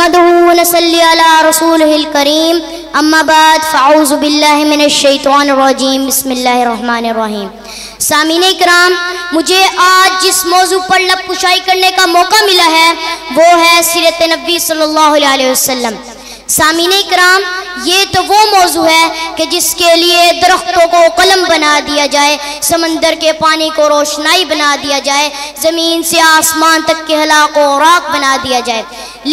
نحمده ونصلي على رسوله الكريم اما بعد فاعوذ باللہ من الشیطان الرجیم بسم اللہ الرحمن الرحیم۔ سامعین اکرام، مجھے آج جس موضوع پر لب کشائی کرنے کا موقع ملا ہے وہ ہے سیرت نبی صلی اللہ علیہ وسلم۔ سامعین اکرام، یہ تو وہ موضوع ہے کہ جس کے لیے درختوں کو قلم بنا دیا جائے، سمندر کے پانی کو روشنائی بنا دیا جائے، زمین سے آسمان تک کے ہلا کو راک بنا دیا جائے،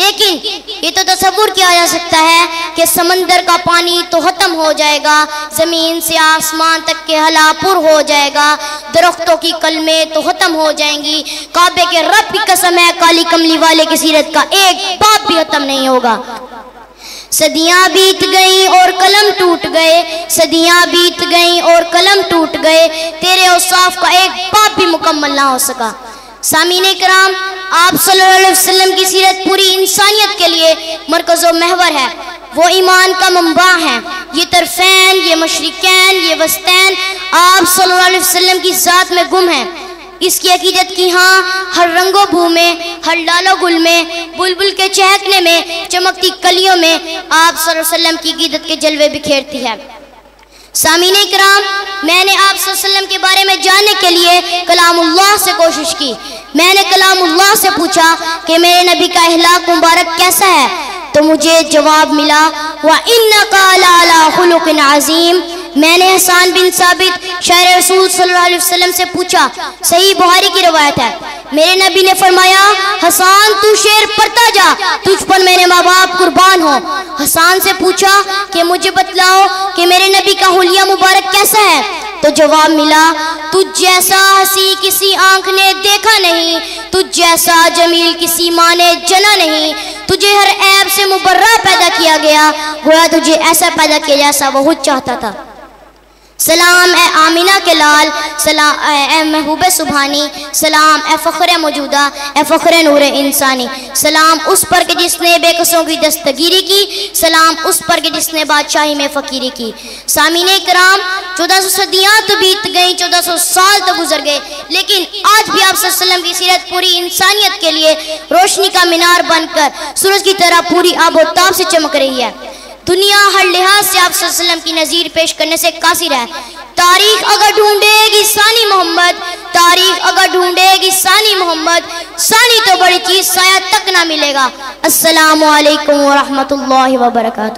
لیکن یہ تو تصور کیا جا سکتا ہے کہ سمندر کا پانی تو ختم ہو جائے گا، زمین سے آسمان تک کے ہلا پر ہو جائے گا، درختوں کی کلمیں تو ختم ہو جائیں گی، کعبے کے رب کی قسم ہے کالی کملی والے کی سیرت کا ایک باب بھی ختم نہیں ہوگا۔ صدیاں بیت گئیں اور قلم ٹوٹ گئے، صدیاں بیت گئیں اور قلم ٹوٹ گئے، تیرے اوصاف کا ایک باب بھی مکمل نہ ہو سکا۔ سامعین کرام، آپ صلی اللہ علیہ وسلم کی سیرت پوری انسانیت کے لیے مرکز و محور ہے، وہ ایمان کا منبع ہے، یہ طرفین، یہ مشرقین، یہ وسطین آپ صلی اللہ علیہ وسلم کی ذات میں گم ہیں۔ اس کی عقیدت کی ہاں ہر رنگ و بھو میں، ہر لال و گل میں، بلبل کے چہکنے میں، چمکتی کلیوں میں آپ صلی اللہ علیہ وسلم کی عقیدت کے جلوے بکھیرتی ہے۔ سامعین اکرام، میں نے آپ صلی اللہ علیہ وسلم کے بارے میں جاننے کے لیے کلام اللہ سے کوشش کی۔ میں نے کلام اللہ سے پوچھا کہ میرے نبی کا اخلاق مبارک کیسا ہے، تو مجھے جواب ملا وَإِنَّكَ لَعَلَىٰ خُلُقٍ عَظِيمٍ۔ میں نے حسان بن ثابت شاعر رسول صلی اللہ علیہ وسلم سے پوچھا، صحیح بخاری کی روایت ہے، میرے نبی نے فرمایا حسان تو شعر پڑھتا جا، تجھ پر میرے ماں باپ قربان ہو۔ حسان سے پوچھا کہ مجھے بتلاؤ کہ میرے نبی کا حلیہ مبارک کیسا ہے، تو جواب ملا تجھ جیسا حسی کسی آنکھ نے دیکھا نہیں، تجھ جیسا جمیل کسی ماں نے جنا نہیں، تجھے ہر عیب سے مبرہ پیدا کیا گیا، گویا تجھے ایسا پیدا کیا جیسا وہ خود چاہتا تھا۔ سلام اے آمینہ کے لال، سلام اے محبوب سبحانی، سلام اے فخر موجودہ، اے فخر نور انسانی، سلام اس پر کہ جس نے بے کسوں کی دستگیری کی، سلام اس پر کہ جس نے بادشاہی میں فقیری کی۔ سامعین کرام، 1400 صدیاں تو بیت گئیں، 1400 سال تو گزر گئے، لیکن آج بھی آپ صلی اللہ علیہ وسلم کی سیرت پوری انسانیت کے لیے روشنی کا مینار بن کر سورج کی طرح پوری آب و تاب سے چمک رہی ہے۔ دنیا ہر لحاظ سے آپ صلی اللہ علیہ وسلم کی نظیر پیش کرنے سے قاصر ہے۔ تاریخ اگر ڈھونڈے گی ثانی محمد، تاریخ اگر ڈھونڈے گی ثانی محمد، ثانی تو بڑی چیز سایہ تک نہ ملے گا۔ السلام علیکم ورحمۃ اللہ وبرکاتہ۔